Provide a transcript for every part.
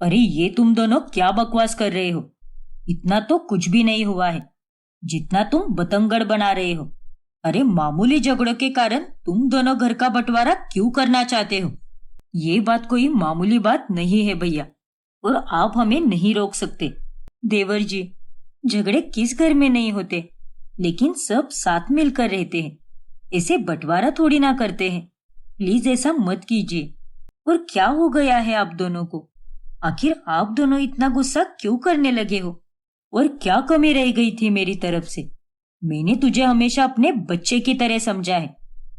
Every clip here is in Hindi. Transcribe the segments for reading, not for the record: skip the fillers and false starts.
अरे ये तुम दोनों क्या बकवास कर रहे हो? इतना तो कुछ भी नहीं हुआ है जितना तुम बतंगड़ बना रहे हो। अरे मामूली झगड़ों के कारण तुम दोनों घर का बंटवारा क्यों करना चाहते हो? ये बात कोई मामूली बात नहीं है भैया, और आप हमें नहीं रोक सकते। देवर जी, झगड़े किस घर में नहीं होते, लेकिन सब साथ मिलकर रहते हैं। ऐसे बंटवारा थोड़ी ना करते हैं। प्लीज ऐसा मत कीजिए। और क्या हो गया है आप दोनों को? आखिर आप दोनों इतना गुस्सा क्यों करने लगे हो? और क्या कमी रह गई थी मेरी तरफ से? मैंने तुझे हमेशा अपने बच्चे की तरह समझा है,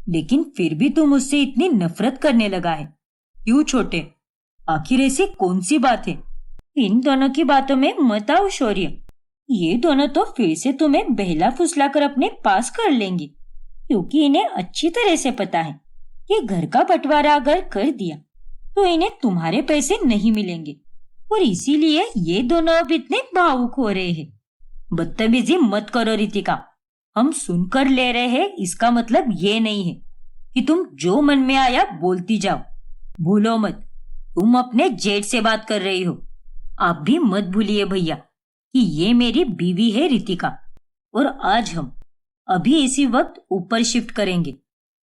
लेकिन फिर भी तू मुझसे इतनी नफरत करने लगा है। क्यों छोटे? आखिर ऐसी कौन सी बात है? इन दोनों की बातों में मत आओ शौर्य। ये दोनों तो फिर से तुम्हें बहला फुसला कर अपने पास कर लेंगे, क्योंकि इन्हें अच्छी तरह से पता है कि घर का बंटवारा अगर कर दिया तो इन्हें तुम्हारे पैसे नहीं मिलेंगे, और इसीलिए ये दोनों अब इतने भावुक हो रहे हैं। बदतमीजी मत करो रितिका। हम सुनकर ले रहे हैं, इसका मतलब ये नहीं है कि तुम जो मन में आया बोलती जाओ। भूलो मत, तुम अपने जेठ से बात कर रही हो। आप भी मत भूलिए भैया कि ये मेरी बीवी है रितिका, और आज हम अभी इसी वक्त ऊपर शिफ्ट करेंगे।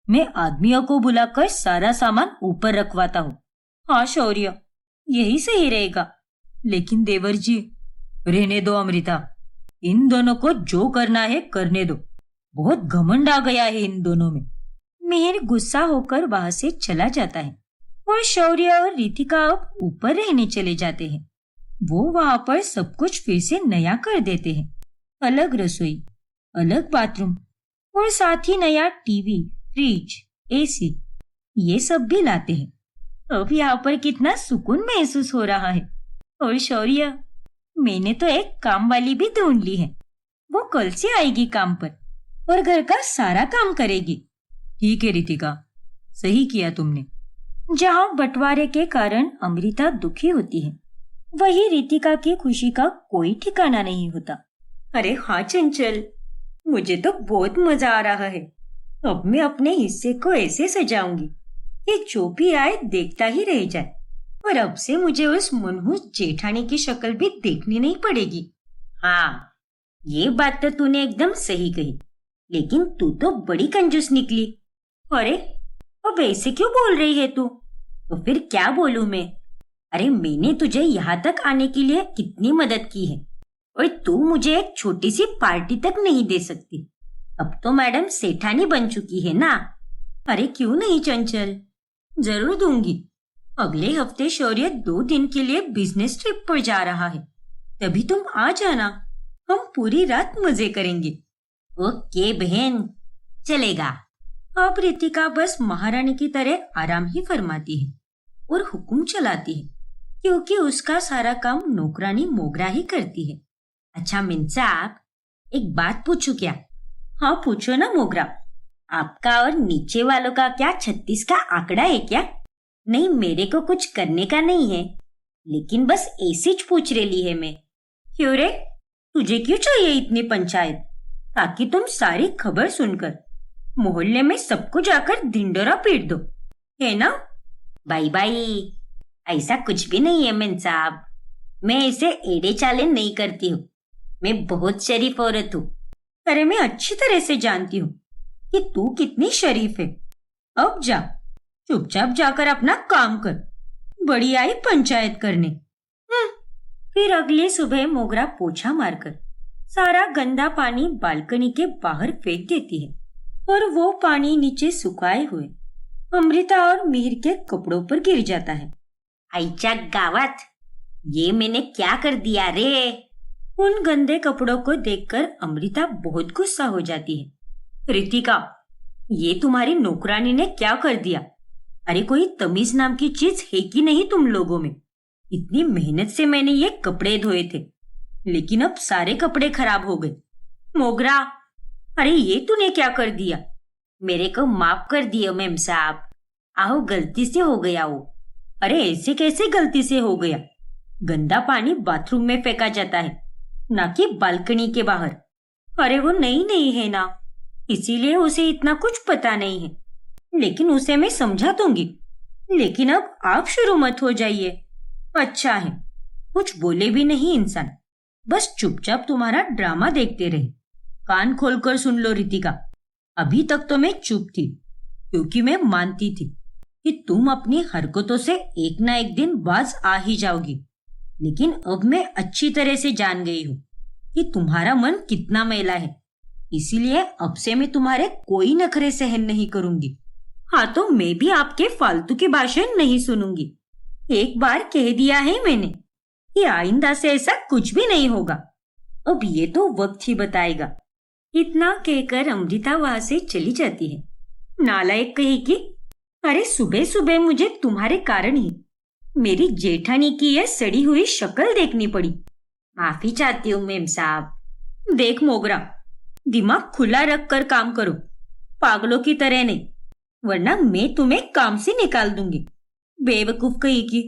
मैं आदमियों को बुलाकर सारा सामान ऊपर रखवाता हूँ। हाँ शौर्य, यही सही रहेगा। लेकिन देवर जी, रहने दो अमृता। इन दोनों को जो करना है करने दो। बहुत घमंड आ गया है इन दोनों में। मिहिर गुस्सा होकर वहां से चला जाता है और शौर्य और रितिका अब ऊपर रहने चले जाते हैं। वो वहां पर सब कुछ फिर से नया कर देते हैं। अलग रसोई, अलग बाथरूम, और साथ ही नया टीवी, फ्रिज, एसी, ये सब भी लाते हैं। अब यहाँ पर कितना सुकून महसूस हो रहा है। और शौर्य, मैंने तो एक काम वाली भी ढूंढ ली है। वो कल से आएगी काम पर और घर का सारा काम करेगी। ठीक है रितिका, सही किया तुमने। जहाँ बंटवारे के कारण अमृता दुखी होती है, वही रितिका की खुशी का कोई ठिकाना नहीं होता। अरे हाँ चंचल, मुझे तो बहुत मजा आ रहा है। अब मैं अपने हिस्से को ऐसे सजाऊंगी कि जो भी आए देखता ही रह जाए, और अब से मुझे उस मनहूस जेठानी की शक्ल भी देखनी नहीं पड़ेगी। हाँ, ये बात तो तूने एकदम सही कही, लेकिन तू तो बड़ी कंजूस निकली। अरे अब ऐसे क्यों बोल रही है तू? तो फिर क्या बोलूं मैं? अरे मैंने तुझे यहाँ तक आने के लिए कितनी मदद की है, और तू मुझे एक छोटी सी पार्टी तक नहीं दे सकती। अब तो मैडम सेठानी बन चुकी है ना। अरे क्यों नहीं चंचल, जरूर दूंगी। अगले हफ्ते शौर्य 2 दिन के लिए बिजनेस ट्रिप पर जा रहा है, तभी तुम आ जाना। हम पूरी रात मजे करेंगे। ओके बहन, चलेगा। अब रितिका बस महारानी की तरह आराम ही फरमाती है और हुक्म चलाती है, क्योंकि उसका सारा काम नौकरानी मोगरा ही करती है। अच्छा मीन साहब, एक बात पूछूं क्या? हाँ पूछो ना मोगरा। आपका और नीचे वालों का क्या 36 का आंकड़ा है क्या? नहीं, मेरे को कुछ करने का नहीं है, लेकिन बस ऐसे ही पूछ रही है मैं। क्यों रे, तुझे क्यों चाहिए इतनी पंचायत? ताकि तुम सारी खबर सुनकर मोहल्ले में सबको जाकर ढिंडोरा पीट दो, है ना? बाई बाई, ऐसा कुछ भी नहीं है मीन साहब। मैं ऐसे एड़े चाले नहीं करती हूँ। मैं बहुत शरीफ औरत हूँ। अरे मैं अच्छी तरह से जानती हूँ कि तू कितनी शरीफ है। अब जा, चुपचाप जाकर अपना काम कर। बड़ी आई पंचायत करने। फिर अगली सुबह मोगरा पोछा मारकर सारा गंदा पानी बालकनी के बाहर फेंक देती है, और वो पानी नीचे सुखाए हुए अमृता और मिहिर के कपड़ों पर गिर जाता है। आईचा गावत, ये मैंने क्या कर दिया रे? उन गंदे कपड़ों को देखकर अमृता बहुत गुस्सा हो जाती है। रितिका, ये तुम्हारी नौकरानी ने क्या कर दिया? अरे कोई तमीज नाम की चीज है कि नहीं तुम लोगों में? इतनी मेहनत से मैंने ये कपड़े धोए थे, लेकिन अब सारे कपड़े खराब हो गए। मोगरा, अरे ये तूने क्या कर दिया? मेरे को माफ कर दियो मैम साहब। आओ, गलती से हो गया वो। अरे ऐसे कैसे गलती से हो गया? गंदा पानी बाथरूम में फेंका जाता है, ना कि बालकनी के बाहर। अरे वो नहीं है ना, इसीलिए उसे इतना कुछ पता नहीं है, लेकिन उसे मैं समझा दूंगी। लेकिन अब आप शुरू मत हो जाइए। अच्छा है, कुछ बोले भी नहीं इंसान, बस चुपचाप तुम्हारा ड्रामा देखते रहे। कान खोलकर सुन लो रितिका, अभी तक तो मैं चुप थी क्योंकि मैं मानती थी कि तुम अपनी हरकतों से एक ना एक दिन बाज आ ही जाओगी। लेकिन अब मैं अच्छी तरह से जान गई हूँ कि तुम्हारा मन कितना मैला है, इसीलिए अब से मैं तुम्हारे कोई नखरे सहन नहीं करूंगी। हाँ, तो मैं भी आपके फालतू के भाषण नहीं सुनूंगी। एक बार कह दिया है मैंने कि आइंदा से ऐसा कुछ भी नहीं होगा। अब ये तो वक्त ही बताएगा। इतना कहकर अमृता वहां से चली जाती है। नालायक कहेगी, अरे सुबह सुबह मुझे तुम्हारे कारण ही मेरी जेठानी की यह सड़ी हुई शक्ल देखनी पड़ी। माफी चाहती हूँ मेम साहब। देख मोगरा, दिमाग खुला रख कर काम करो, पागलों की तरह नहीं, वरना मैं तुम्हें काम से निकाल दूंगी। बेवकूफ कहेगी।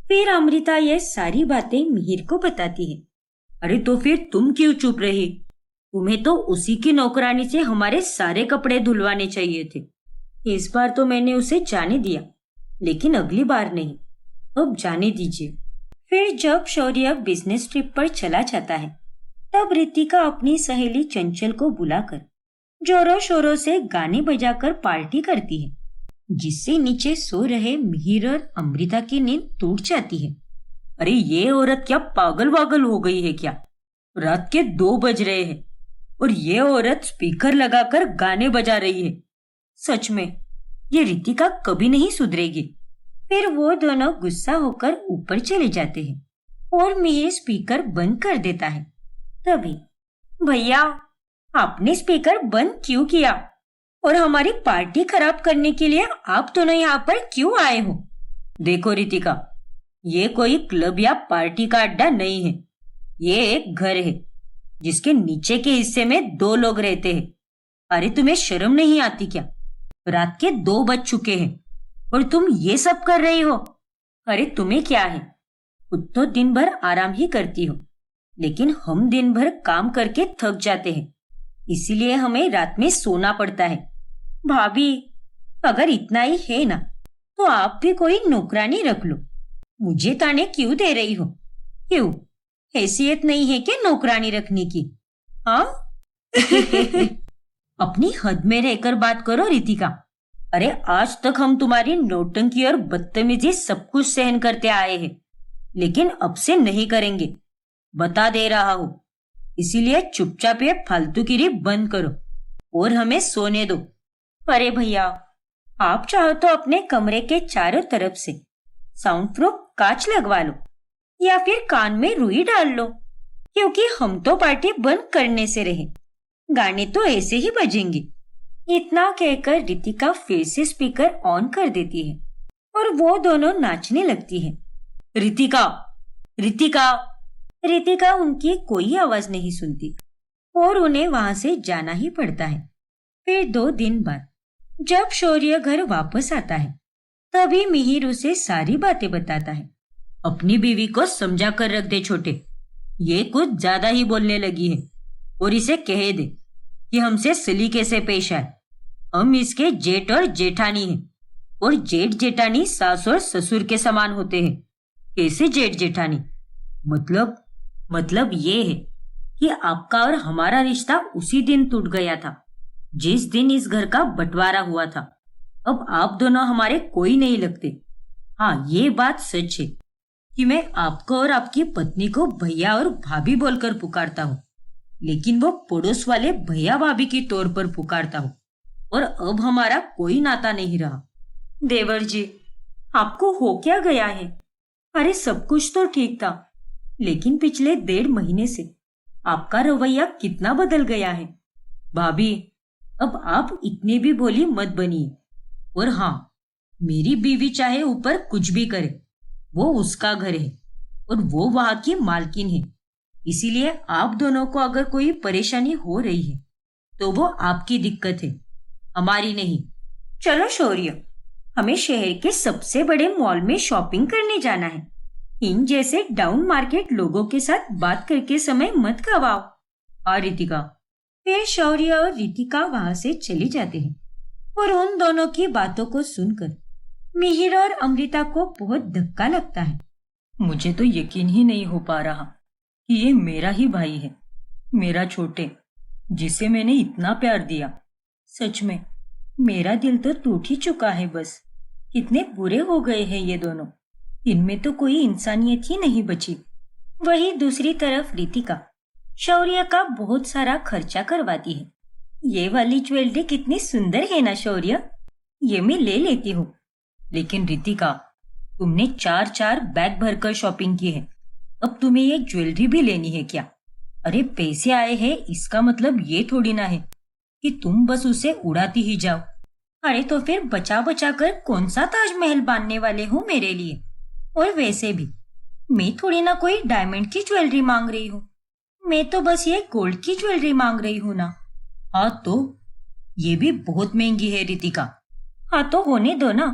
फिर अमृता यह सारी बातें मिहिर को बताती है। अरे तो फिर तुम क्यों चुप रही? तुम्हें तो उसी की नौकरानी से हमारे सारे कपड़े धुलवाने चाहिए थे। इस बार तो मैंने उसे जाने दिया, लेकिन अगली बार नहीं। अब जाने दीजिए। फिर जब शौर्य बिजनेस ट्रिप पर चला जाता है, तब रितिका अपनी सहेली चंचल को बुलाकर जोरों शोरों से गाने बजाकर पार्टी करती है, जिससे नीचे सो रहे मिहिर और अमृता की नींद टूट जाती है। अरे ये औरत क्या पागल वागल हो गई है क्या? रात के 2 बज रहे हैं और ये औरत स्पीकर लगाकर गाने बजा रही है। सच में ये रितिका कभी नहीं सुधरेगी। फिर वो दोनों गुस्सा होकर ऊपर चले जाते हैं और मिहिर स्पीकर बंद कर देता है। तभी, भैया आपने स्पीकर बंद क्यों किया और हमारी पार्टी खराब करने के लिए आप दोनों यहाँ पर क्यों आए हो? देखो रितिका, ये कोई क्लब या पार्टी का अड्डा नहीं है। ये एक घर है जिसके नीचे के हिस्से में 2 लोग रहते हैं। अरे तुम्हें शर्म नहीं आती क्या? रात के 2 बज चुके हैं और तुम ये सब कर रही हो। अरे तुम्हें क्या है, खुद तो दिन भर आराम ही करती हो, लेकिन हम दिन भर काम करके थक जाते हैं, इसीलिए हमें रात में सोना पड़ता है। भाभी, अगर इतना ही है ना, तो आप भी कोई नौकरानी रख लो। मुझे ताने क्यों दे रही हो? क्यों, हैसियत नहीं है क्या नौकरानी रखने की? हाँ? अपनी हद में रहकर बात करो रितिका। अरे आज तक हम तुम्हारी नौटंकी और बदतमीजी सब कुछ सहन करते आए हैं, लेकिन अब से नहीं करेंगे, बता दे रहा हूं। इसीलिए चुपचाप ये फालतूगिरी बंद करो और हमें सोने दो। अरे भैया, आप चाहो तो अपने कमरे के चारों तरफ से साउंड प्रूफ कांच लगवा लो या फिर कान में रुई डाल लो, क्योंकि हम तो पार्टी बंद करने से रहे, गाने तो ऐसे ही बजेंगे। इतना कहकर रितिका फिर से स्पीकर ऑन कर देती है और वो दोनों नाचने लगती है। रितिका, रितिका, रितिका उनकी कोई आवाज नहीं सुनती और उन्हें वहां से जाना ही पड़ता है। फिर 2 दिन बाद जब शौर्य घर वापस आता है, तभी मिहिर उसे सारी बातें बताता है। अपनी बीवी को समझा कर रख दे छोटे, ये कुछ ज्यादा ही बोलने लगी है, और इसे कह दे कि हमसे सलीके से पेश आए। हम इसके जेठ और जेठानी हैं, और जेठ जेठानी सास और ससुर के समान होते हैं। कैसे जेठ जेठानी? मतलब ये है कि आपका और हमारा रिश्ता उसी दिन टूट गया था जिस दिन इस घर का बंटवारा हुआ था। अब आप दोनों हमारे कोई नहीं लगते। हाँ, ये बात सच है कि मैं आपको और आपकी पत्नी को भैया और भाभी बोलकर पुकारता हूँ, लेकिन वो पड़ोस वाले भैया भाभी के तौर पर पुकारता हूँ, और अब हमारा कोई नाता नहीं रहा। देवर जी, आपको हो क्या गया है? अरे सब कुछ तो ठीक था, लेकिन पिछले 1.5 महीने से आपका रवैया कितना बदल गया है। भाभी, अब आप इतनी भी भोली मत बनिए। और हाँ, मेरी बीवी चाहे ऊपर कुछ भी करे, वो उसका घर है और वो वहां की मालकिन है। इसीलिए आप दोनों को अगर कोई परेशानी हो रही है तो वो आपकी दिक्कत है, हमारी नहीं। चलो शौर्य, हमें शहर के सबसे बड़े मॉल में शॉपिंग करने जाना है। इन जैसे डाउन मार्केट लोगों के साथ बात करके समय मत गवाओ। हाँ रितिका। फिर शौर्य और रितिका वहां से चले जाते हैं और उन दोनों की बातों को सुनकर मिहिर और अमृता को बहुत धक्का लगता है मुझे तो यकीन ही नहीं हो पा रहा कि ये मेरा ही भाई है, मेरा छोटे, जिसे मैंने इतना प्यार दिया। सच में मेरा दिल तो टूट ही चुका है बस। कितने बुरे हो गए हैं ये दोनों। इनमें तो कोई इंसानियत ही नहीं बची। वही दूसरी तरफ रितिका शौर्य का बहुत सारा खर्चा करवाती है। ये वाली ज्वेलरी कितनी सुंदर है ना शौर्य, ये मैं ले लेती हूँ। लेकिन रितिका, तुमने 4-4 बैग भरकर शॉपिंग की है, अब तुम्हें ये ज्वेलरी भी लेनी है क्या? अरे पैसे आए हैं इसका मतलब ये थोड़ी ना है कि तुम बस उसे उड़ाती ही जाओ। अरे तो फिर बचा बचा कर कौन सा ताजमहल बांधने वाले हो मेरे लिए? और वैसे भी मैं थोड़ी ना कोई डायमंड की ज्वेलरी मांग रही हूँ, मैं तो बस ये गोल्ड की ज्वेलरी मांग रही हूँ ना। हाँ तो ये भी बहुत महंगी है रितिका। हाँ तो होने दो ना,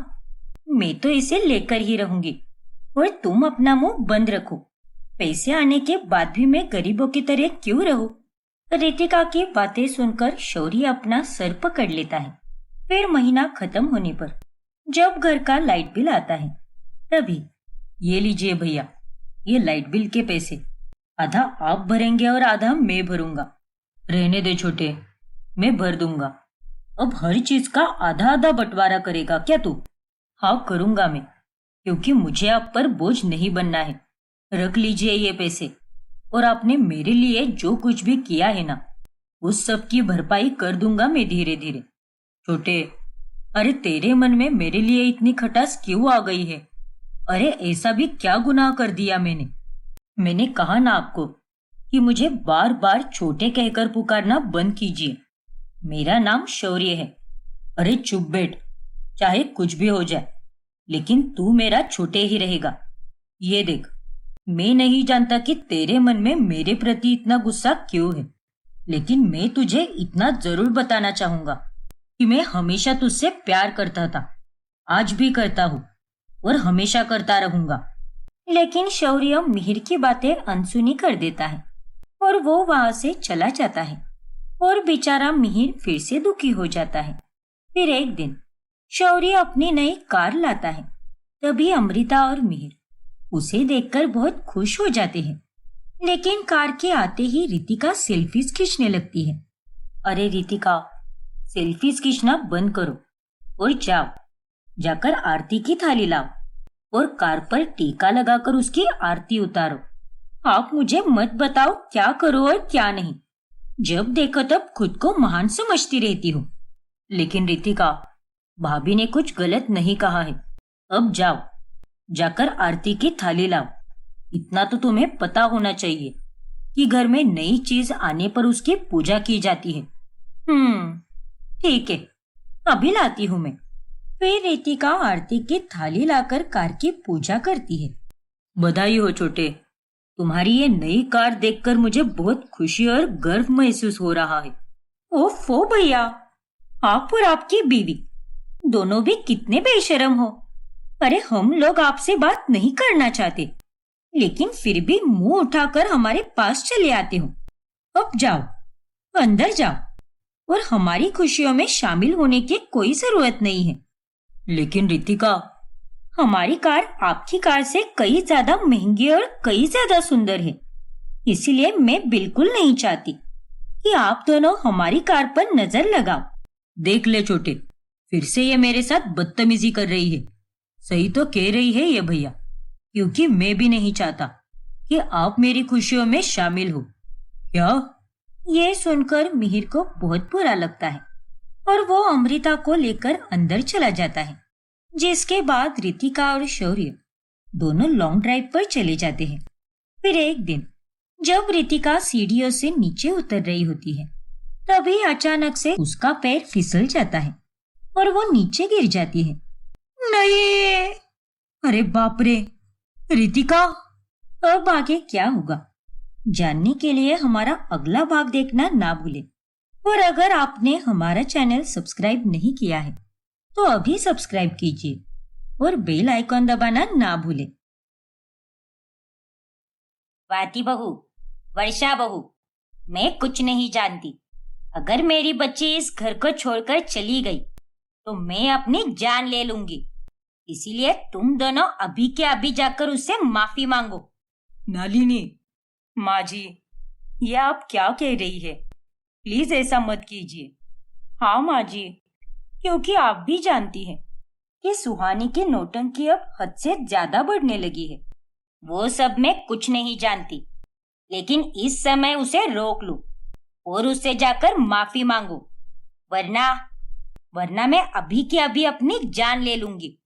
मैं तो इसे लेकर ही रहूंगी और तुम अपना मुंह बंद रखो। पैसे आने के बाद भी मैं गरीबों की तरह क्यों रहूं? रितिका की बातें सुनकर शौर्य अपना सर पकड़ लेता है। फिर महीना खत्म होने पर जब घर का लाइट बिल आता है तभी, ये लीजिए भैया, ये लाइट बिल के पैसे, आधा आप भरेंगे और आधा मैं भरूंगा। रहने दे छोटे, मैं भर दूंगा। अब हर चीज का आधा आधा बंटवारा करेगा क्या तू? हाँ करूंगा मैं, क्योंकि मुझे आप पर बोझ नहीं बनना है। रख लीजिए ये पैसे, और आपने मेरे लिए जो कुछ भी किया है ना, उस सब की भरपाई कर दूंगा मैं धीरे धीरे। छोटे, अरे तेरे मन में मेरे लिए इतनी खटास क्यों आ गई है? अरे ऐसा भी क्या गुनाह कर दिया मैंने? मैंने कहा ना आपको कि मुझे बार बार छोटे कहकर पुकारना बंद कीजिए। मेरा नाम शौर्य है। अरे चुप बैठ, चाहे कुछ भी हो जाए, लेकिन तू मेरा छोटे ही रहेगा। ये देख, मैं नहीं जानता कि तेरे मन में मेरे प्रति इतना गुस्सा क्यों है, लेकिन मैं तुझे इतना जरूर बताना चाहूंगा कि मैं हमेशा तुझसे प्यार करता था, आज भी करता हूँ और हमेशा करता रहूंगा। लेकिन शौर्य मिहिर की बातें अनसुनी कर देता है और वो वहां से चला जाता है और बेचारा मिहिर फिर से दुखी हो जाता है। फिर एक दिन शौर्य अपनी नई कार लाता है। तभी अमृता और मिहिर उसे देखकर बहुत खुश हो जाते हैं। लेकिन कार के आते ही रितिका सेल्फीज खींचने लगती है। अरे रितिका, सेल्फीज खींचना बंद करो और जाओ, जाकर आरती की थाली लाओ और कार पर टीका लगाकर उसकी आरती उतारो। आप मुझे मत बताओ क्या करो और क्या नहीं। जब देखो तब खुद को महान समझती रहती हो। लेकिन रितिका, भाभी ने कुछ गलत नहीं कहा है। अब जाओ, जाकर आरती की थाली लाओ। इतना तो तुम्हें पता होना चाहिए कि घर में नई चीज आने पर उसकी पूजा की जाती है। ठीक है, अभी लाती हूँ मैं। फिर रितिका आरती की थाली लाकर कार की पूजा करती है। बधाई हो छोटे, तुम्हारी ये नई कार देखकर मुझे बहुत खुशी और गर्व महसूस हो रहा है। ओफो भैया, आप और आपकी बीवी दोनों भी कितने बेशर्म हो। अरे हम लोग आपसे बात नहीं करना चाहते, लेकिन फिर भी मुंह उठाकर हमारे पास चले आते हो। अब जाओ, अंदर जाओ और हमारी खुशियों में शामिल होने की कोई जरूरत नहीं है। लेकिन रितिका, हमारी कार आपकी कार से कई ज्यादा महंगी और कई ज्यादा सुंदर है, इसीलिए मैं बिल्कुल नहीं चाहती कि आप दोनों हमारी कार पर नजर लगाओ। देख ले छोटे, फिर से ये मेरे साथ बदतमीजी कर रही है। सही तो कह रही है ये भैया, क्योंकि मैं भी नहीं चाहता कि आप मेरी खुशियों में शामिल हो। क्या? ये सुनकर मिहिर को बहुत बुरा लगता है और वो अमृता को लेकर अंदर चला जाता है। जिसके बाद रितिका और शौर्य दोनों लॉन्ग ड्राइव पर चले जाते हैं। फिर एक दिन जब रितिका सीढ़ियों से नीचे उतर रही होती है, तभी अचानक से उसका पैर फिसल जाता है और वो नीचे गिर जाती है। नहीं! अरे बाप रे! रितिका, अब आगे क्या होगा जानने के लिए हमारा अगला भाग देखना ना भूलें। और अगर आपने हमारा चैनल सब्सक्राइब नहीं किया है तो अभी सब्सक्राइब कीजिए और बेल आइकॉन दबाना ना भूलें। स्वाति बहू, वर्षा बहू, मैं कुछ नहीं जानती। अगर मेरी बच्ची इस घर को छोड़कर चली गई तो मैं अपनी जान ले लूंगी। इसीलिए तुम दोनों अभी के अभी जाकर उससे माफी मांगो। नलिनी, माँ जी, ये आप क्या कह रही है? प्लीज ऐसा मत कीजिए। हाँ माँ जी, क्योंकि आप भी जानती हैं कि सुहानी की नौटंकी अब हद से ज्यादा बढ़ने लगी है। वो सब मैं कुछ नहीं जानती, लेकिन इस समय उसे रोक लो और उससे जाकर माफी मांगो, वरना वरना मैं अभी के अभी अपनी जान ले लूंगी।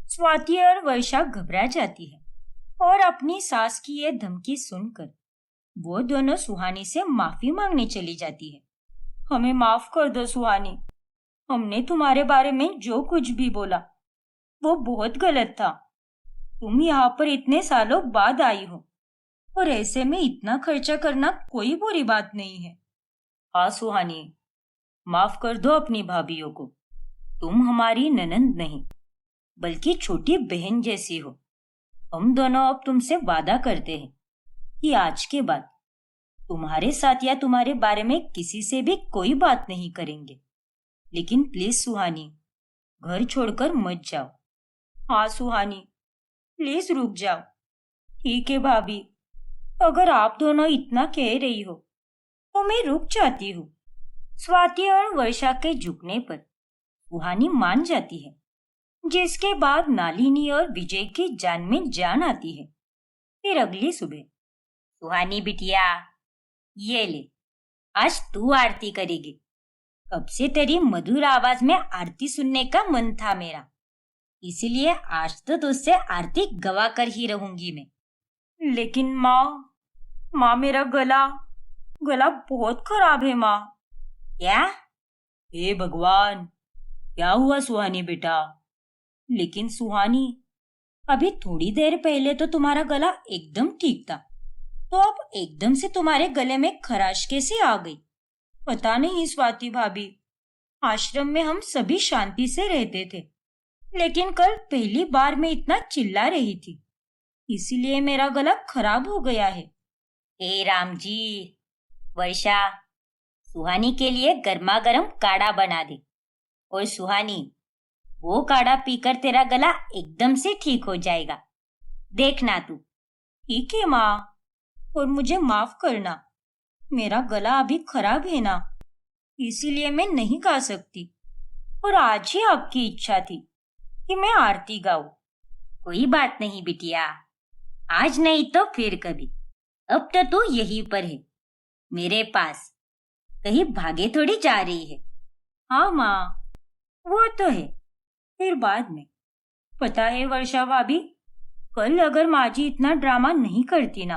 स्वाति और वर्षा घबरा जाती है और अपनी सास की यह धमकी सुनकर वो दोनों सुहानी से माफी मांगने चली जाती है। हमें माफ कर दो सुहानी, हमने तुम्हारे बारे में जो कुछ भी बोला वो बहुत गलत था। तुम यहाँ पर इतने सालों बाद आई हो और ऐसे में इतना खर्चा करना कोई बुरी बात नहीं है। हाँ सुहानी, माफ कर दो अपनी भाभीियों को। तुम हमारी ननंद नहीं बल्कि छोटी बहन जैसी हो। हम दोनों अब तुमसे वादा करते हैं कि आज के बाद तुम्हारे साथ या तुम्हारे बारे में किसी से भी कोई बात नहीं करेंगे। लेकिन प्लीज सुहानी, घर छोड़कर मत जाओ। हाँ सुहानी, प्लीज रुक जाओ। ठीक है भाभी, अगर आप दोनों इतना कह रही हो तो मैं रुक जाती हूँ। स्वाति और वर्षा के झुकने पर सुहानी मान जाती है, जिसके बाद नालिनी और विजय की जान में जान आती है। फिर अगली सुबह, सुहानी बिटिया, ये ले, आज तू आरती करेगी। कब से तेरी मधुर आवाज में आरती सुनने का मन था मेरा, इसलिए आज तो तुझसे आरती गवा कर ही रहूंगी मैं। लेकिन माँ मेरा गला बहुत खराब है माँ। क्या? हे भगवान, क्या हुआ सुहानी बेटा? लेकिन सुहानी, अभी थोड़ी देर पहले तो तुम्हारा गला एकदम ठीक था, तो अब एकदम से तुम्हारे गले में खराश कैसे आ गई? पता नहीं स्वाति भाभी, आश्रम में हम सभी शांति से रहते थे, लेकिन कल पहली बार मैं इतना चिल्ला रही थी, इसीलिए मेरा गला खराब हो गया है। हे राम जी, वर्षा, सुहानी के लिए गर्मा गर्म काढ़ा बना दे, और सुहानी, वो काढ़ा पीकर तेरा गला एकदम से ठीक हो जाएगा, देखना तू। ठीक है माँ, और मुझे माफ करना, मेरा गला अभी खराब है ना, इसीलिए मैं नहीं गा सकती, और आज ही आपकी इच्छा थी कि मैं आरती गाऊं। कोई बात नहीं बिटिया, आज नहीं तो फिर कभी। अब तो तू यहीं पर है, मेरे पास, कहीं भागे थोड़ी जा रही है। हाँ माँ, वो तो है, फिर बाद में। पता है वर्षा भाभी, कल अगर माँ जी इतना ड्रामा नहीं करती ना,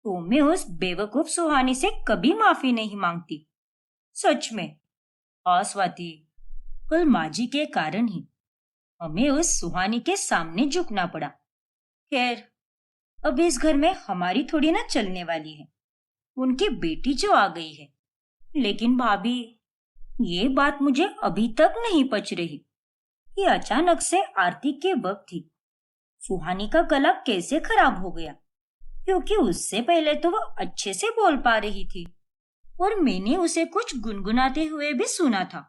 तो मैं उस बेवकूफ सुहानी से कभी माफी नहीं मांगती, सच में। हाँ स्वाति, कल माँ जी के कारण ही हमें उस सुहानी के सामने झुकना पड़ा। खैर, अब इस घर में हमारी थोड़ी ना चलने वाली है, उनकी बेटी जो आ गई है। लेकिन भाभी, ये बात मुझे अभी तक नहीं पच रही कि अचानक से आरती के वक्त ही सुहानी का गला कैसे खराब हो गया, क्योंकि उससे पहले तो वह अच्छे से बोल पा रही थी और मैंने उसे कुछ गुनगुनाते हुए भी सुना था।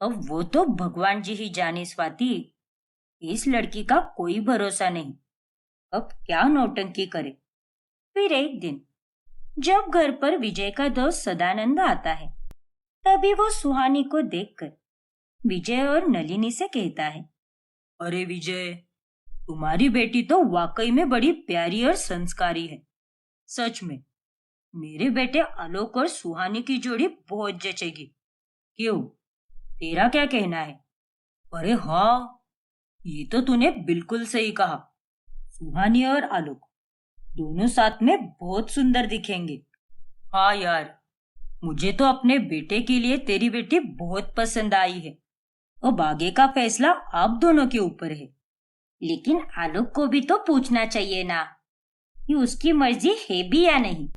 अब वो तो भगवान जी ही जाने स्वाति, इस लड़की का कोई भरोसा नहीं, अब क्या नौटंकी करे। फिर एक दिन जब घर पर विजय का दोस्त सदानंद आता है, तभी वो सुहानी को देखकर विजय और नलिनी से कहता है, अरे विजय, तुम्हारी बेटी तो वाकई में बड़ी प्यारी और संस्कारी है। सच में मेरे बेटे आलोक और सुहानी की जोड़ी बहुत जचेगी। क्यों, तेरा क्या कहना है? अरे हाँ, ये तो तूने बिल्कुल सही कहा। सुहानी और आलोक दोनों साथ में बहुत सुंदर दिखेंगे। हाँ यार, मुझे तो अपने बेटे के लिए तेरी बेटी बहुत पसंद आई है। अब आगे का फैसला आप दोनों के ऊपर है। लेकिन आलोक को भी तो पूछना चाहिए ना कि उसकी मर्जी है भी या नहीं।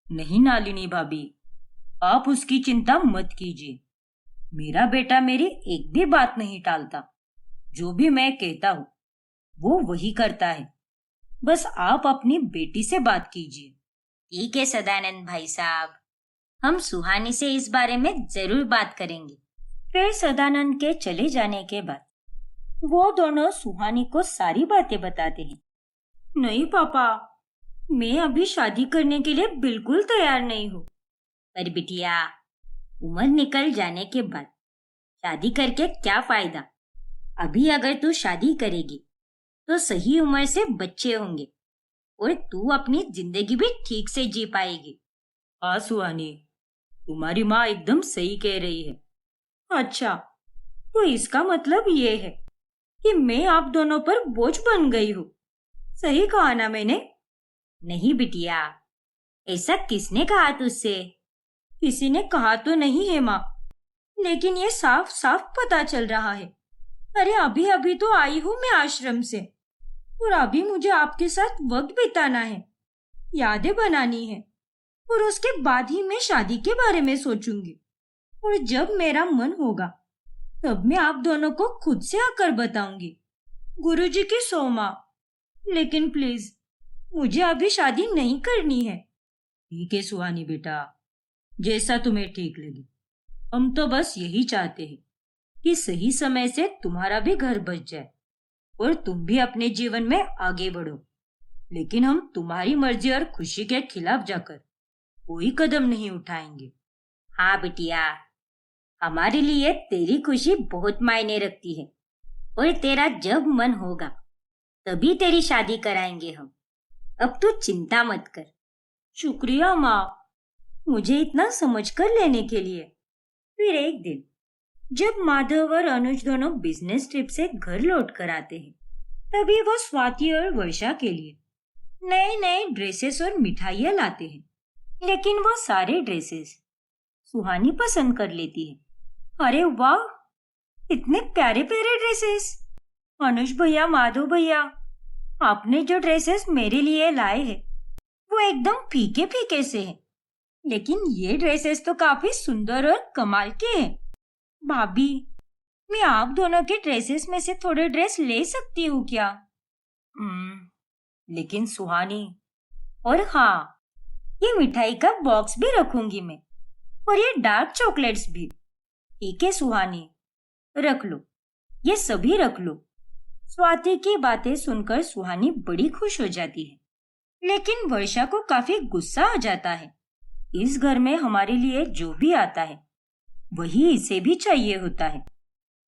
नहीं नालिनी भाभी, आप उसकी चिंता मत कीजिए। मेरा बेटा मेरी एक भी बात नहीं टालता, जो भी मैं कहता हूँ वो वही करता है। बस आप अपनी बेटी से बात कीजिए। ठीक है सदानंद भाई साहब, हम सुहानी से इस बारे में जरूर बात करेंगे। फिर सदानंद के चले जाने के बाद वो दोनों सुहानी को सारी बातें बताते हैं। नहीं पापा, मैं अभी शादी करने के लिए बिल्कुल तैयार नहीं हूँ। पर बिटिया, उम्र निकल जाने के बाद शादी करके क्या फायदा? अभी अगर तू शादी करेगी तो सही उम्र से बच्चे होंगे और तू अपनी जिंदगी भी ठीक से जी पाएगी। हाँ सुहानी, तुम्हारी माँ एकदम सही कह रही है। अच्छा, तो इसका मतलब ये है कि मैं आप दोनों पर बोझ बन गई हूँ। सही कहा ना मैंने? नहीं बिटिया, ऐसा किसने कहा तुझसे? किसी ने कहा तो नहीं है माँ, लेकिन ये साफ साफ पता चल रहा है। अरे अभी अभी तो आई हूँ मैं आश्रम से, और अभी मुझे आपके साथ वक्त बिताना है, यादें बनानी है, और उसके बाद ही मैं शादी के बारे में सोचूंगी। और जब मेरा मन होगा तब मैं आप दोनों को खुद से आकर बताऊंगी। गुरुजी की सौ माँ, लेकिन प्लीज मुझे अभी शादी नहीं करनी है। ठीक है सुहानी बेटा, जैसा तुम्हें ठीक लगे। हम तो बस यही चाहते हैं कि सही समय से तुम्हारा भी घर बच जाए और तुम भी अपने जीवन में आगे बढ़ो। लेकिन हम तुम्हारी मर्जी और खुशी के खिलाफ जाकर कोई कदम नहीं उठाएंगे। हाँ बिटिया, हमारे लिए तेरी खुशी बहुत मायने रखती है, और तेरा जब मन होगा तभी तेरी शादी कराएंगे हम। अब तू चिंता मत कर। शुक्रिया माँ, मुझे इतना समझकर लेने के लिए। फिर एक दिन जब माधव और अनुज दोनों बिजनेस ट्रिप से घर लौट कर आते हैं, तभी वो स्वाति और वर्षा के लिए नए नए ड्रेसेस और मिठाइयाँ लाते हैं। लेकिन वो सारे ड्रेसेस सुहानी पसंद कर लेती है। अरे वाह, इतने प्यारे प्यारे ड्रेसेस! अनुज भैया, माधव भैया, आपने जो ड्रेसेस मेरे लिए लाए हैं वो एकदम फीके फीके से हैं, लेकिन ये ड्रेसेस तो काफी सुंदर और कमाल के हैं। भाभी, मैं आप दोनों के ड्रेसेस में से थोड़े ड्रेस ले सकती हूँ क्या? लेकिन सुहानी। और हाँ, ये मिठाई का बॉक्स भी रखूंगी मैं, और ये डार्क चॉकलेट्स भी। ठीक है सुहानी, रख लो, ये सभी रख लो। स्वाति की बातें सुनकर सुहानी बड़ी खुश हो जाती है, लेकिन वर्षा को काफी गुस्सा आ जाता है। इस घर में हमारे लिए जो भी आता है वही इसे भी चाहिए होता है।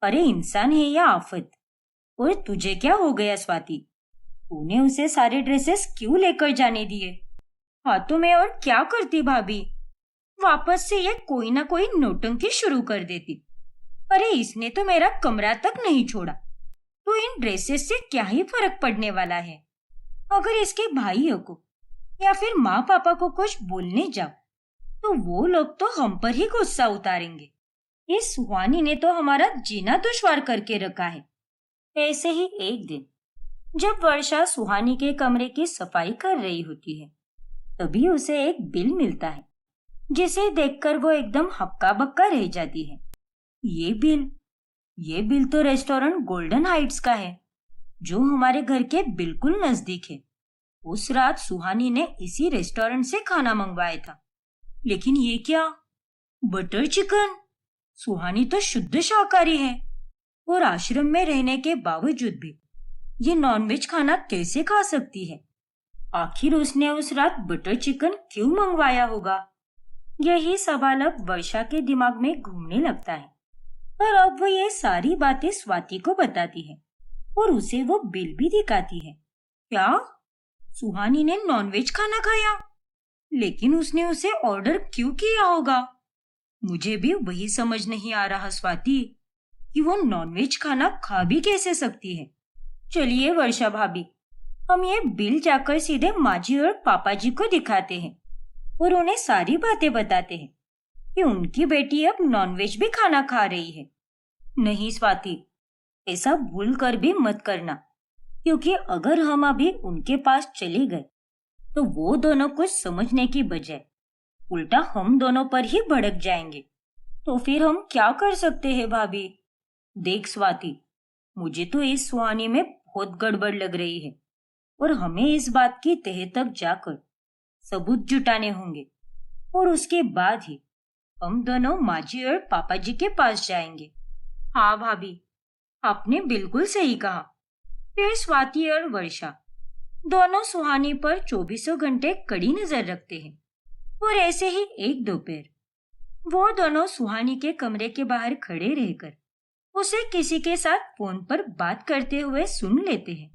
अरे इंसान है या आफत? और तुझे क्या हो गया स्वाति? तूने उसे सारे ड्रेसेस क्यों लेकर जाने दिए? हाँ तो मैं और क्या करती भाभी, वापस से ये कोई ना कोई नौटंकी शुरू कर देती। अरे इसने तो मेरा कमरा तक नहीं छोड़ा, तो इन ड्रेसेस से क्या ही फर्क पड़ने वाला है? अगर इसके भाइयों को या फिर माँ पापा को कुछ बोलने जाओ तो वो लोग तो हम पर ही गुस्सा उतारेंगे। इस सुहानी ने तो हमारा जीना दुश्वार करके रखा है। ऐसे ही एक दिन जब वर्षा सुहानी के कमरे की सफाई कर रही होती है, तभी उसे एक बिल मिलता है, जिसे देखकर वो एकदम हक्का बक्का रह जाती है। ये बिल तो रेस्टोरेंट गोल्डन हाइट्स का है, जो हमारे घर के बिल्कुल नजदीक है। उस रात सुहानी ने इसी रेस्टोरेंट से खाना मंगवाया था। लेकिन ये क्या, बटर चिकन! सुहानी तो शुद्ध शाकाहारी है, और आश्रम में रहने के बावजूद भी ये नॉनवेज खाना कैसे खा सकती है? आखिर उसने उस रात बटर चिकन क्यों मंगवाया होगा? यही सवाल अब वर्षा के दिमाग में घूमने लगता है, और अब वो ये सारी बातें स्वाति को बताती है और उसे वो बिल भी दिखाती है। क्या सुहानी ने नॉनवेज खाना खाया? लेकिन उसने उसे ऑर्डर क्यों किया होगा? मुझे भी वही समझ नहीं आ रहा स्वाति कि वो नॉनवेज खाना खा भी कैसे सकती है। चलिए वर्षा भाभी, हम ये बिल जाकर सीधे माँ जी और पापा जी को दिखाते हैं और उन्हें सारी बातें बताते हैं कि उनकी बेटी अब नॉनवेज भी खाना खा रही है। नहीं स्वाति, ऐसा भूल कर भी मत करना, क्योंकि अगर हम अभी उनके पास चले गए तो वो दोनों कुछ समझने की बजाय उल्टा हम दोनों पर ही भड़क जाएंगे। तो फिर हम क्या कर सकते हैं भाभी? देख स्वाति, मुझे तो इस सुहानी में बहुत गड़बड़ लग रही है, और हमें इस बात की तह तक जाकर सबूत जुटाने होंगे, और उसके बाद ही हम दोनों माँ जी और पापा जी के पास जाएंगे। हाँ भाभी, आपने बिल्कुल सही कहा। फिर स्वाति और वर्षा दोनों सुहानी पर चौबीसों घंटे कड़ी नजर रखते हैं। और ऐसे ही एक दोपहर वो दोनों सुहानी के कमरे के बाहर खड़े रहकर उसे किसी के साथ फोन पर बात करते हुए सुन लेते हैं।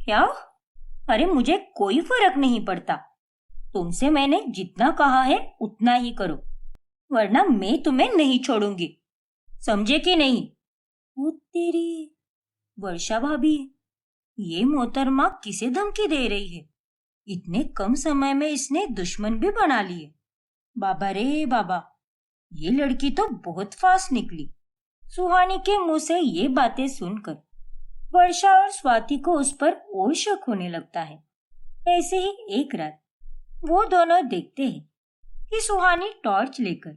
क्या? अरे मुझे कोई फर्क नहीं पड़ता। तुमसे मैंने जितना कहा है उतना ही करो, वरना मैं तुम्हें नहीं छोड़ूंगी। समझे कि नहीं? वो तेरी वर्षा भाभी, ये मोहतरमा किसे धमकी दे रही है? इतने कम समय में इसने दुश्मन भी बना लिए। बाबा रे बाबा, ये लड़की तो बहुत फास्ट निकली। सुहानी के मुंह से ये बातें सुनकर वर्षा और स्वाति को उस पर और शक होने लगता है। ऐसे ही एक रात वो दोनों देखते हैं कि सुहानी टॉर्च लेकर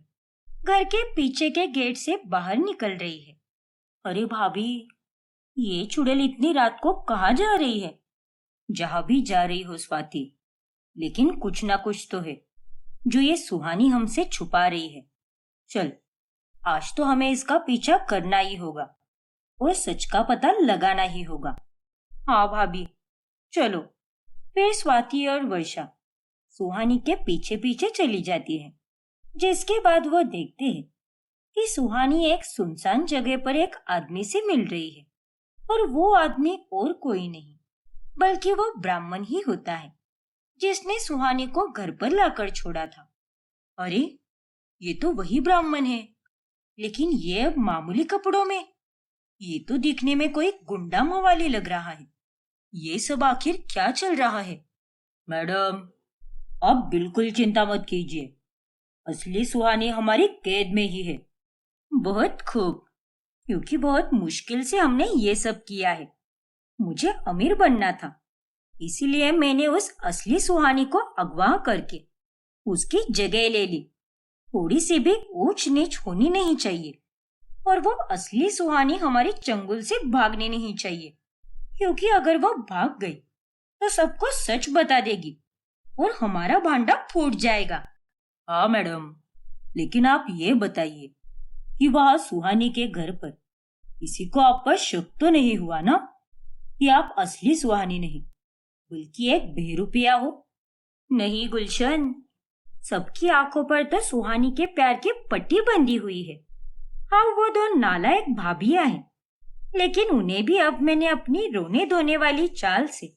घर के पीछे के गेट से बाहर निकल रही है। अरे भाभी, ये चुड़ैल इतनी रात को कहाँ जा रही है? जहां भी जा रही हो स्वाति, लेकिन कुछ ना कुछ तो है जो ये सुहानी हमसे छुपा रही है। चल, आज तो हमें इसका पीछा करना ही होगा और सच का पता लगाना ही होगा। हाँ भाभी, चलो। फिर स्वाति और वर्षा सुहानी के पीछे पीछे चली जाती है, जिसके बाद वो देखते हैं कि सुहानी एक सुनसान जगह पर एक आदमी से मिल रही है। और वो आदमी और कोई नहीं बल्कि वो ब्राह्मण ही होता है जिसने सुहानी को घर पर लाकर छोड़ा था। अरे, ये तो वही ब्राह्मण है, लेकिन ये अब मामूली कपड़ों में। ये तो दिखने में कोई गुंडा मवाली लग रहा है। ये सब आखिर क्या चल रहा है? मैडम, आप बिल्कुल चिंता मत कीजिए। असली सुहानी हमारी कैद में ही है। बहुत खूब, क्योंकि बहुत मुश्किल से हमने ये सब किया है। मुझे अमीर बनना था, इसीलिए मैंने उस असली सुहानी को अगवा करके उसकी जगह ले ली। थोड़ी सी भी ऊंच नीच होनी नहीं चाहिए, और वो असली सुहानी हमारी चंगुल से भागने नहीं चाहिए, क्योंकि अगर वो भाग गई तो सबको सच बता देगी और हमारा भांडा फूट जाएगा। हाँ मैडम, लेकिन आप ये बताइए कि वहां सुहानी के घर पर किसी को आप पर शक तो नहीं हुआ ना कि आप असली सुहानी नहीं बल्कि एक बेरुपया हो? नहीं गुलशन, सबकी आंखों पर तो सुहानी के प्यार की पट्टी बंधी हुई है। हाँ, वो दो नालायक भाभियां हैं, लेकिन उन्हें भी अब मैंने अपनी रोने धोने वाली चाल से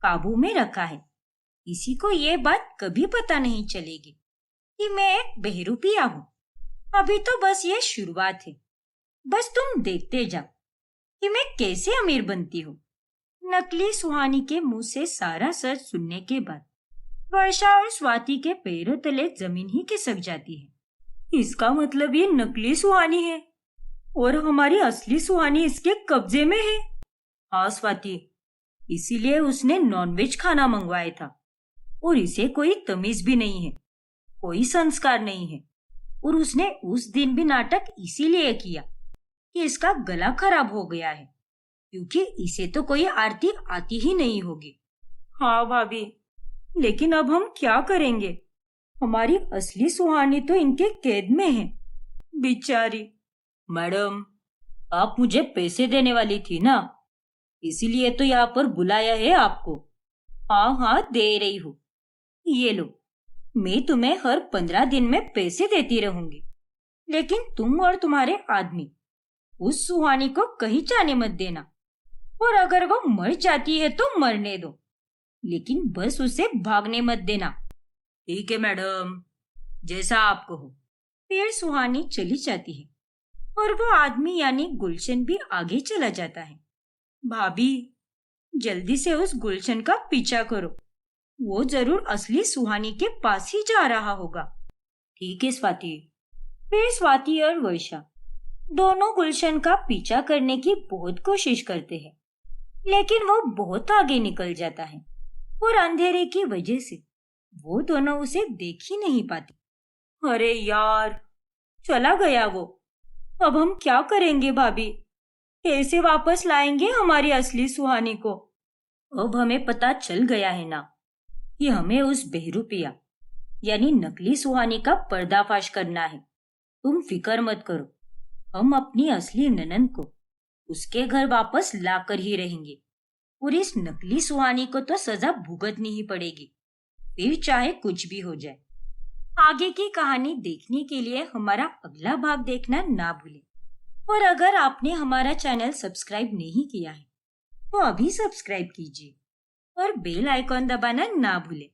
काबू में रखा है। किसी को ये बात कभी पता नहीं चलेगी कि मैं एक बहरूपिया हूँ। अभी तो बस ये शुरुआत है। बस तुम देखते जाओ कि मैं कैसे अमीर बनती हूँ। नकली सुहानी के मुंह से सारा सच सुनने के बाद वर्षा और स्वाति के पैरों तले जमीन ही खिसक जाती है। इसका मतलब ये नकली सुहानी है और हमारी असली सुहानी इसके कब्जे में है। हाँ स्वाति, इसीलिए उसने नॉनवेज खाना मंगवाया था। और इसे कोई तमीज भी नहीं है, कोई संस्कार नहीं है। और उसने उस दिन भी नाटक इसीलिए किया कि इसका गला खराब हो गया है, क्योंकि इसे तो कोई आरती आती ही नहीं होगी। हाँ भाभी, लेकिन अब हम क्या करेंगे? हमारी असली सुहानी तो इनके कैद में है, बेचारी। मैडम, आप मुझे पैसे देने वाली थी ना, इसीलिए तो यहाँ पर बुलाया है आपको। हाँ हाँ, दे रही हूँ। ये लो, मैं तुम्हें हर 15 दिन में पैसे देती रहूंगी, लेकिन तुम और तुम्हारे आदमी उस सुहानी को कहीं जाने मत देना। और अगर वो मर जाती है तो मरने दो, लेकिन बस उसे भागने मत देना। ठीक है मैडम, जैसा आप कहो। फिर सुहानी चली जाती है और वो आदमी यानी गुलशन भी आगे चला जाता है। भाभी, जल्दी से उस गुलशन का पीछा करो, वो जरूर असली सुहानी के पास ही जा रहा होगा। ठीक है स्वाति। फिर स्वाति और वर्षा दोनों गुलशन का पीछा करने की बहुत कोशिश करते हैं, लेकिन वो बहुत आगे निकल जाता है और अंधेरे की वजह से वो दोनों उसे देख ही नहीं पाते। अरे यार, चला गया वो। अब हम क्या करेंगे भाभी? कैसे वापस लाएंगे हमारी असली सुहानी को? अब हमें पता चल गया है ना कि हमें उस बहरूपिया यानी नकली सुहानी का पर्दाफाश करना है। तुम फिक्र मत करो, हम अपनी असली ननंद को उसके घर वापस लाकर ही रहेंगे और इस नकली सुहानी को तो सजा भुगतनी ही पड़ेगी, फिर चाहे कुछ भी हो जाए। आगे की कहानी देखने के लिए हमारा अगला भाग देखना ना भूलें। और अगर आपने हमारा चैनल सब्सक्राइब नहीं किया है तो अभी सब्सक्राइब कीजिए और बेल आइकॉन दबाना ना भूलें।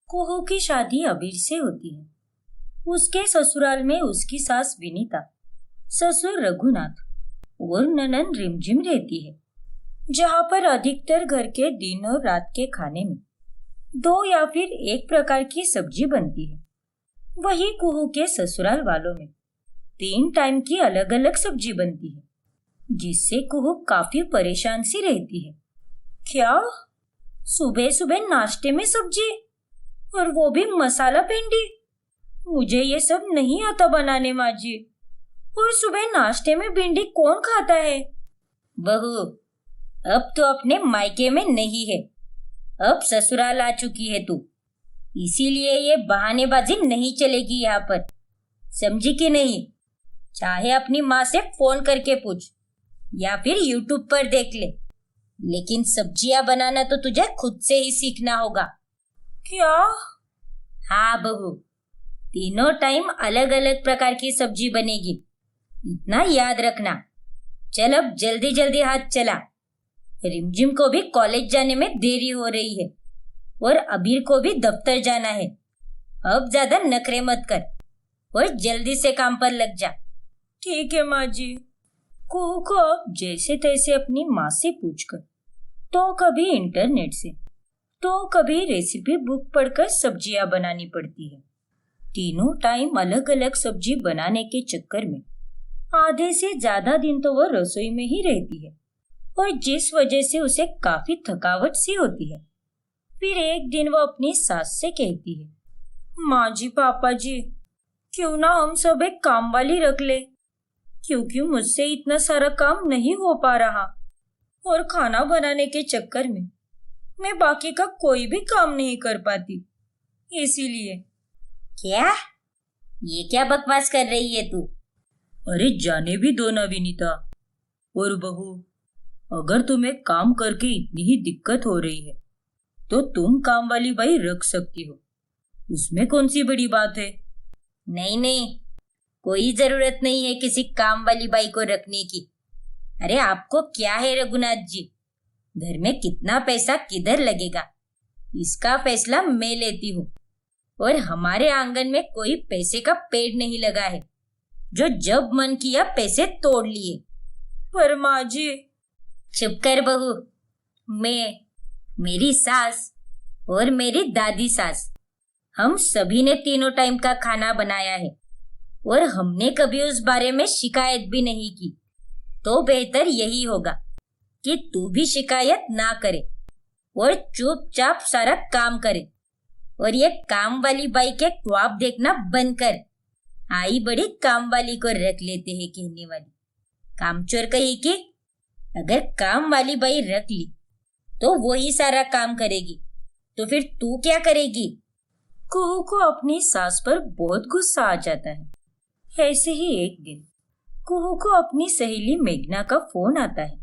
कुहू की शादी अबीर से होती है। उसके ससुराल में उसकी सास विनीता, ससुर रघुनाथ और ननद रिमझिम रहती है, जहाँ पर अधिकतर घर के दिन और रात के खाने में 2 या फिर 1 प्रकार की सब्जी बनती है। वही कुहू के ससुराल वालों में 3 टाइम की अलग अलग सब्जी बनती है, जिससे कुहू काफी परेशान सी रहती है। क्या सुबह सुबह नाश्ते में सब्जी, और वो भी मसाला भिंडी? मुझे ये सब नहीं आता बनाने माँ जी। और सुबह नाश्ते में भिंडी कौन खाता है? बहू, अब तो अपने मायके में नहीं है, अब ससुराल आ चुकी है तू, इसीलिए ये बहानेबाजी नहीं चलेगी यहाँ पर, समझी कि नहीं? चाहे अपनी माँ से फोन करके पूछ या फिर यूट्यूब पर देख ले, लेकिन सब्जियां बनाना तो तुझे खुद से ही सीखना होगा। क्या? हाँ बहू, तीनों टाइम अलग अलग प्रकार की सब्जी बनेगी, इतना याद रखना। चल अब जल्दी जल्दी हाथ चला, रिमझिम को भी कॉलेज जाने में देरी हो रही है और अबीर को भी दफ्तर जाना है। अब ज्यादा नखरे मत कर और जल्दी से काम पर लग जा। ठीक है माँ जी। कुहू को अब जैसे तैसे अपनी माँ से पूछकर, तो कभी इंटरनेट से, तो कभी रेसिपी बुक पढ़कर सब्जियां बनानी पड़ती है। तीनों टाइम अलग अलग सब्जी बनाने के चक्कर में आधे से ज्यादा दिन तो वो रसोई में ही रहती है, और जिस वजह से उसे काफी थकावट सी होती है। फिर एक दिन वो अपनी सास से कहती है, माँ जी पापा जी, क्यों ना हम सब एक काम वाली रख ले, क्योंकि मुझसे इतना सारा काम नहीं हो पा रहा और खाना बनाने के चक्कर में मैं बाकी का कोई भी काम नहीं कर पाती, इसीलिए। क्या? ये क्या बकवास कर रही है तू? अरे जाने भी दो ना विनीता। और बहू, अगर तुम्हें काम करके इतनी ही दिक्कत हो रही है तो तुम काम वाली बाई रख सकती हो, उसमें कौन सी बड़ी बात है? नहीं नहीं, कोई जरूरत नहीं है किसी काम वाली बाई को रखने की। अरे आपको क्या है रघुनाथ जी, घर में कितना पैसा किधर लगेगा इसका फैसला मैं लेती हूँ, और हमारे आंगन में कोई पैसे का पेड़ नहीं लगा है जो जब मन किया पैसे तोड़ लिए। पर माँ जी। चुप कर बहू। मैं, मेरी सास और मेरी दादी सास, हम सभी ने तीनों टाइम का खाना बनाया है और हमने कभी उस बारे में शिकायत भी नहीं की। तो बेहतर यही होगा कि तू भी शिकायत ना करे और चुपचाप सारा काम करे, और ये काम वाली बाई के ख्वाब देखना बंद कर। आई बड़ी काम वाली को रख लेते हैं कहने वाली, कामचोर कही कि। अगर काम वाली बाई रख ली तो वो ही सारा काम करेगी, तो फिर तू क्या करेगी? कुहू को अपनी सास पर बहुत गुस्सा आ जाता है। ऐसे ही एक दिन कुहू को अपनी सहेली मेघना का फोन आता है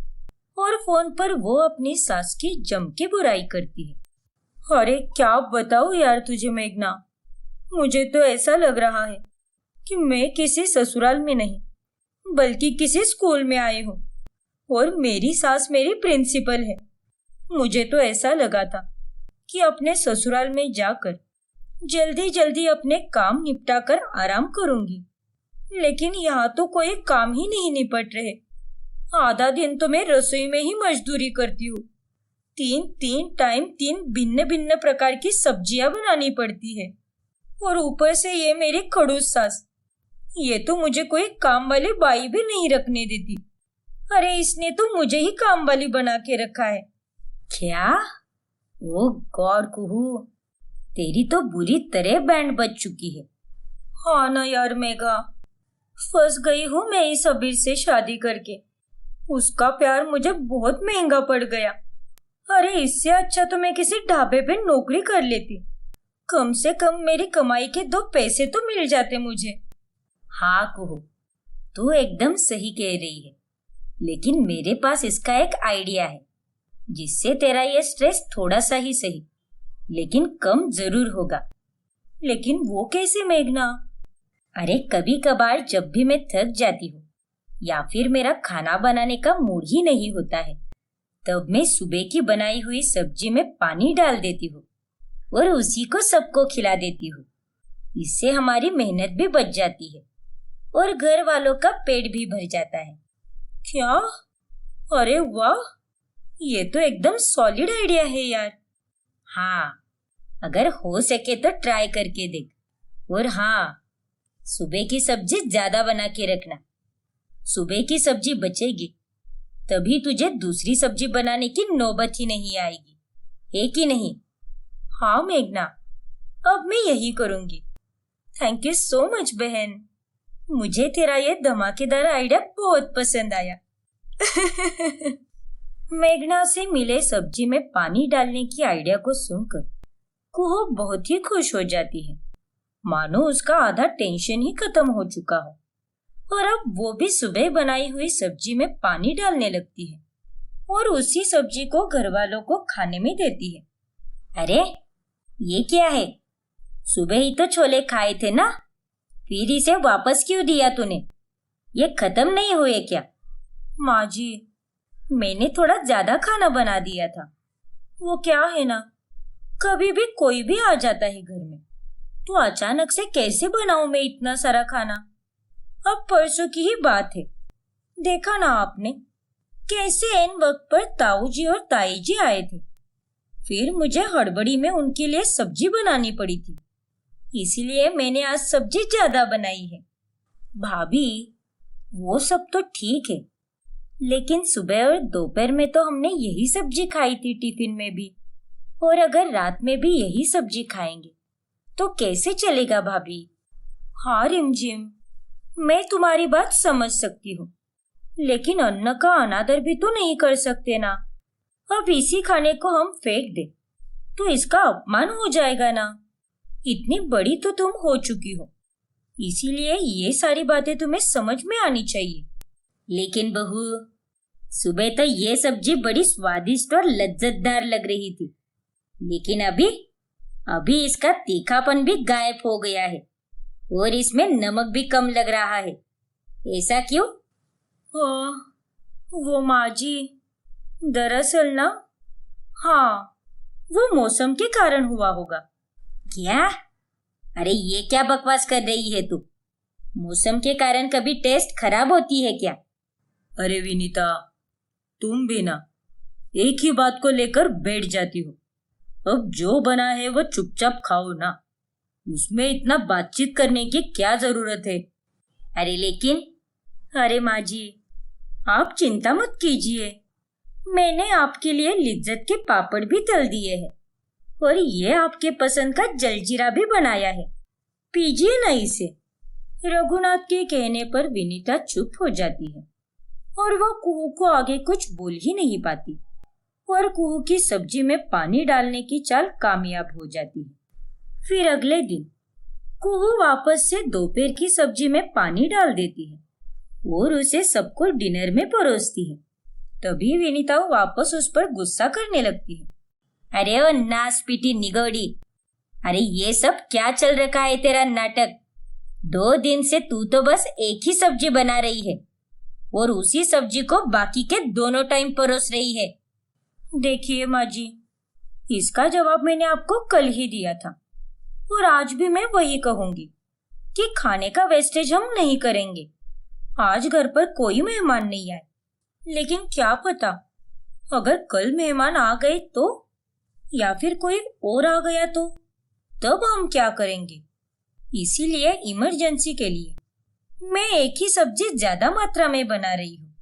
और फोन पर वो अपनी सास की जम के बुराई करती है। अरे क्या बताऊं यार तुझे मेघना, मुझे तो ऐसा लग रहा है कि मैं किसी ससुराल में नहीं बल्कि किसी स्कूल में आई हूँ और मेरी सास मेरी प्रिंसिपल है। मुझे तो ऐसा लगा था कि अपने ससुराल में जाकर जल्दी जल्दी अपने काम निपटा कर आराम करूंगी, लेकिन यहाँ तो कोई काम ही नहीं निपट रहे। आधा दिन तो मैं रसोई में ही मजदूरी करती हूँ, 3 टाइम 3 भिन्न भिन्न प्रकार की सब्जियां बनानी पड़ती है, और ऊपर से ये मेरी खड़ूस सास, ये तो मुझे कोई काम वाली बाई भी नहीं रखने देती। अरे इसने तो मुझे ही काम वाली बना के रखा है। क्या? ओ गॉड कुहू, तेरी तो बुरी तरह बैंड बज चुकी है। हाँ ना यार मेघा, फंस गई हूँ मैं इस अबीर से शादी करके। उसका प्यार मुझे बहुत महंगा पड़ गया। अरे इससे अच्छा तो मैं किसी ढाबे पे नौकरी कर लेती, कम से कम मेरी कमाई के 2 पैसे तो मिल जाते मुझे। हाँ कुहू, तू एकदम सही कह रही है, लेकिन मेरे पास इसका एक आइडिया है जिससे तेरा ये स्ट्रेस थोड़ा सा ही सही लेकिन कम जरूर होगा। लेकिन वो कैसे मेघना? अरे कभी कभार जब भी मैं थक जाती हूँ या फिर मेरा खाना बनाने का मूड ही नहीं होता है, तब मैं सुबह की बनाई हुई सब्जी में पानी डाल देती हूँ और उसी को सबको खिला देती हूँ। इससे हमारी मेहनत भी बच जाती है और घर वालों का पेट भी भर जाता है। क्या? अरे वाह, ये तो एकदम सॉलिड आइडिया है यार। हाँ, अगर हो सके तो ट्राई करके देख। और हाँ, सुबह की सब्जी ज्यादा बना के रखना। सुबह की सब्जी बचेगी तभी तुझे दूसरी सब्जी बनाने की नौबत ही नहीं आएगी, है कि नहीं? हाँ मेघना, अब मैं यही करूंगी। थैंक यू सो मच बहन, मुझे तेरा ये धमाकेदार आइडिया बहुत पसंद आया। मेघना से मिले सब्जी में पानी डालने की आइडिया को सुनकर कुहू बहुत ही खुश हो जाती है, मानो उसका आधा टेंशन ही खत्म हो चुका हो। और अब वो भी सुबह बनाई हुई सब्जी में पानी डालने लगती है और उसी सब्जी को घर वालों को खाने में देती है। अरे ये क्या है? सुबह ही तो छोले खाए थे ना, फिर इसे वापस क्यों दिया तूने? ये खत्म नहीं हुए क्या? माँ जी, मैंने थोड़ा ज्यादा खाना बना दिया था। वो क्या है ना, कभी भी कोई भी आ जाता है घर में, तो अचानक से कैसे बनाऊं मैं इतना सारा खाना? अब परसों की ही बात है, देखा ना आपने कैसे एन वक्त पर ताऊ जी और ताई जी आए थे। फिर मुझे हड़बड़ी में उनके लिए सब्जी बनानी पड़ी थी, इसीलिए मैंने आज सब्जी ज्यादा बनाई है। भाभी, वो सब तो ठीक है, लेकिन सुबह और दोपहर में तो हमने यही सब्जी खाई थी टिफिन में भी, और अगर रात में भी यही सब्जी खाएंगे तो कैसे चलेगा भाभी? हाँ रिमझिम, मैं तुम्हारी बात समझ सकती हूँ, लेकिन अन्न का अनादर भी तो नहीं कर सकते ना। अब इसी खाने को हम फेंक दे तो इसका अपमान हो जाएगा ना। इतनी बड़ी तो तुम हो चुकी हो, इसीलिए ये सारी बातें तुम्हें समझ में आनी चाहिए। लेकिन बहू, सुबह तो ये सब्जी बड़ी स्वादिष्ट और लज्जतदार लग रही थी, लेकिन अभी इसका तीखापन भी गायब हो गया है और इसमें नमक भी कम लग रहा है। ऐसा क्यों? वो माँ जी, दरअसल ना, हाँ, वो मौसम के कारण हुआ होगा। क्या? अरे ये क्या बकवास कर रही है तू? मौसम के कारण कभी टेस्ट खराब होती है क्या? अरे विनीता, तुम भी ना एक ही बात को लेकर बैठ जाती हो। अब जो बना है वो चुपचाप खाओ ना, उसमें इतना बातचीत करने की क्या जरूरत है? अरे लेकिन, अरे माँ जी, आप चिंता मत कीजिए, मैंने आपके लिए लिज्जत के पापड़ भी तल दिए हैं और ये आपके पसंद का जलजीरा भी बनाया है, पीजिए ना इसे। रघुनाथ के कहने पर विनीता चुप हो जाती है और वो कुहू को आगे कुछ बोल ही नहीं पाती और कुहू की सब्जी में पानी डालने की चाल कामयाब हो जाती है। फिर अगले दिन कुहू वापस से दोपहर की सब्जी में पानी डाल देती है और उसे सबको डिनर में परोसती है। तभी विनीता वापस उस पर गुस्सा करने लगती है। अरे ओ नास पीटी निगोड़ी, अरे ये सब क्या चल रखा है तेरा नाटक? 2 दिन से तू तो बस एक ही सब्जी बना रही है और उसी सब्जी को बाकी के दोनों टाइम परोस रही है। देखिए माँ जी, इसका जवाब मैंने आपको कल ही दिया था और आज भी मैं वही कहूंगी कि खाने का वेस्टेज हम नहीं करेंगे। आज घर पर कोई मेहमान नहीं आए, लेकिन क्या पता अगर कल मेहमान आ गए तो, या फिर कोई और आ गया तो, तब हम क्या करेंगे? इसीलिए इमरजेंसी के लिए मैं एक ही सब्जी ज्यादा मात्रा में बना रही हूँ।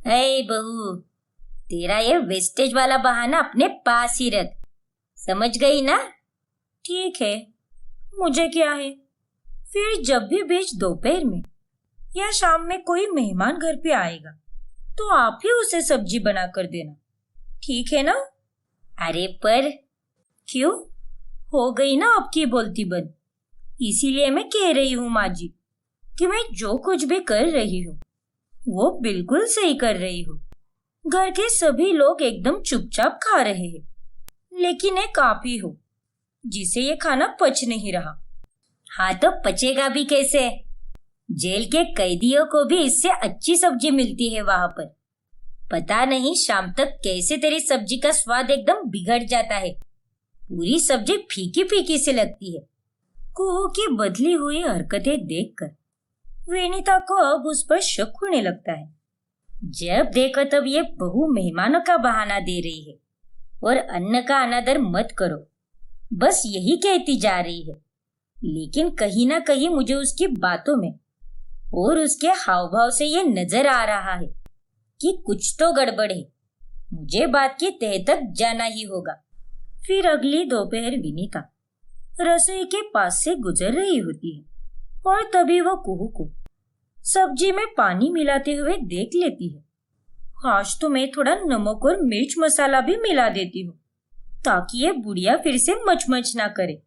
हे बहू, तेरा ये वेस्टेज वाला बहाना अपने पास ही रख, समझ गई ना? ठीक है, मुझे क्या है। फिर जब भी बीच दोपहर में या शाम में कोई मेहमान घर पे आएगा तो आप ही उसे सब्जी बना कर देना, ठीक है ना? अरे पर क्यों? हो गई ना आपकी बोलती बंद। इसीलिए मैं कह रही हूँ माँ जी कि मैं जो कुछ भी कर रही हूँ वो बिल्कुल सही कर रही हूँ। घर के सभी लोग एकदम चुपचाप खा रहे हैं, लेकिन एक आप ही हो जिसे ये खाना पच नहीं रहा। हाँ तो पचेगा भी कैसे? जेल के कैदियों को भी इससे अच्छी सब्जी मिलती है वहां पर। पता नहीं शाम तक कैसे तेरी सब्जी का स्वाद एकदम बिगड़ जाता है। पूरी सब्जी फीकी फीकी सी लगती है। कुहू की बदली हुई हरकतें देखकर विनीता को अब उस पर शक होने लगता है। जब देखो तब ये बहू मेहमानों का बहाना दे रही है और अन्न का अनादर मत करो, बस यही कहती जा रही है। लेकिन कहीं ना कहीं मुझे उसकी बातों में और उसके हाव भाव से ये नजर आ रहा है कि कुछ तो गड़बड़ है। मुझे बात की तह तक जाना ही होगा। फिर अगली दोपहर विनीता रसोई के पास से गुजर रही होती है और तभी वो कुहू को सब्जी में पानी मिलाते हुए देख लेती है। आज तो मैं थोड़ा नमक और मिर्च मसाला भी मिला देती हूँ ताकि ये बुढ़िया फिर से मचमच ना करे।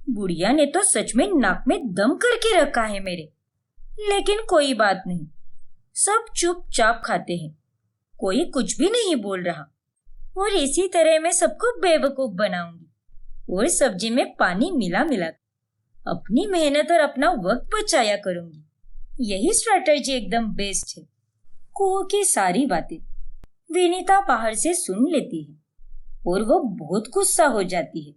बुढ़िया ने तो सच में नाक में दम करके रखा है मेरे। लेकिन कोई बात नहीं, सब चुपचाप खाते हैं, कोई कुछ भी नहीं बोल रहा। और इसी तरह मैं सबको बेवकूफ बनाऊंगी और सब्जी में पानी मिला मिला अपनी मेहनत और अपना वक्त बचाया करूंगी। यही स्ट्रेटजी एकदम बेस्ट है। कुहू की सारी बातें विनीता बाहर से सुन लेती है और वो बहुत गुस्सा हो जाती है।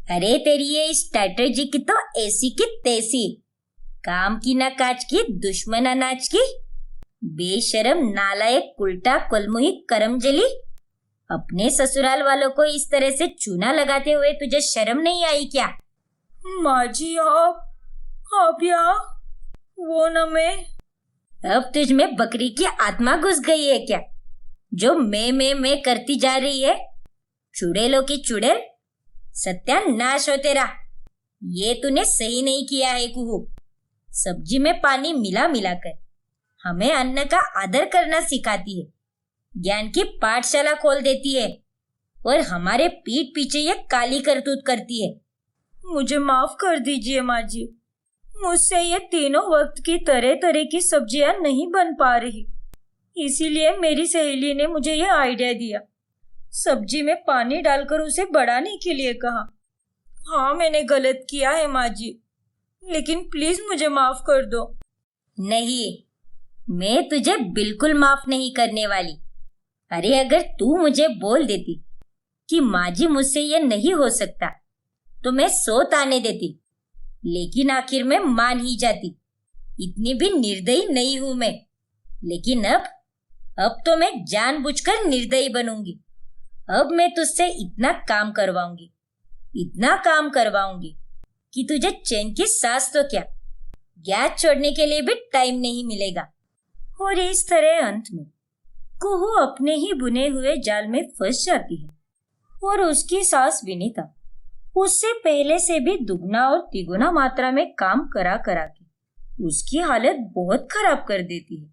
अरे तेरी ये स्ट्रेटजी की तो ऐसी की तैसी, काम की ना काज की, दुश्मन अनाज की, बेशरम नालायक उल्टा कुलमुही करमजली। अपने ससुराल वालों को इस तरह से चूना लगाते हुए तुझे शर्म नहीं आई क्या? माँ जी आप यहाँ, वो न मैं। अब तुझ में बकरी की आत्मा घुस गई है क्या, जो मैं करती जा रही है? चुड़ैलों की चुड़ैल, सत्यानाश हो तेरा। ये तूने सही नहीं किया है कुहू। सब्जी में पानी मिला मिलाकर हमें अन्न का आदर करना सिखाती है, ज्ञान की पाठशाला खोल देती है और हमारे पीठ पीछे ये काली करतूत करती है। मुझे माफ कर दीजिए माँ जी, मुझसे ये तीनों वक्त की तरह तरह की सब्जियां नहीं बन पा रही, इसीलिए मेरी सहेली ने मुझे ये आइडिया दिया, सब्जी में पानी डालकर उसे बढ़ाने के लिए कहा। हाँ मैंने गलत किया है माँ जी, लेकिन प्लीज मुझे माफ कर दो। नहीं, मैं तुझे बिल्कुल माफ नहीं करने वाली। अरे अगर तू मुझे बोल देती कि माँ जी मुझसे ये नहीं हो सकता तो मैं 100 ताने देती, लेकिन आखिर में मान ही जाती। इतनी भी निर्दयी नहीं हूं मैं। लेकिन अब तो मैं जानबूझकर निर्दयी बनूंगी। अब मैं तुझसे इतना काम करवाऊंगी कि तुझे चैन की सांस तो क्या, गैस छोड़ने के लिए भी टाइम नहीं मिलेगा। और इस तरह अंत में कुहू अपने ही बुने हुए जाल में फंस जाती है और उसकी सास विनीता उससे पहले से भी दुगना और तिगुना मात्रा में काम करा के उसकी हालत बहुत खराब कर देती है।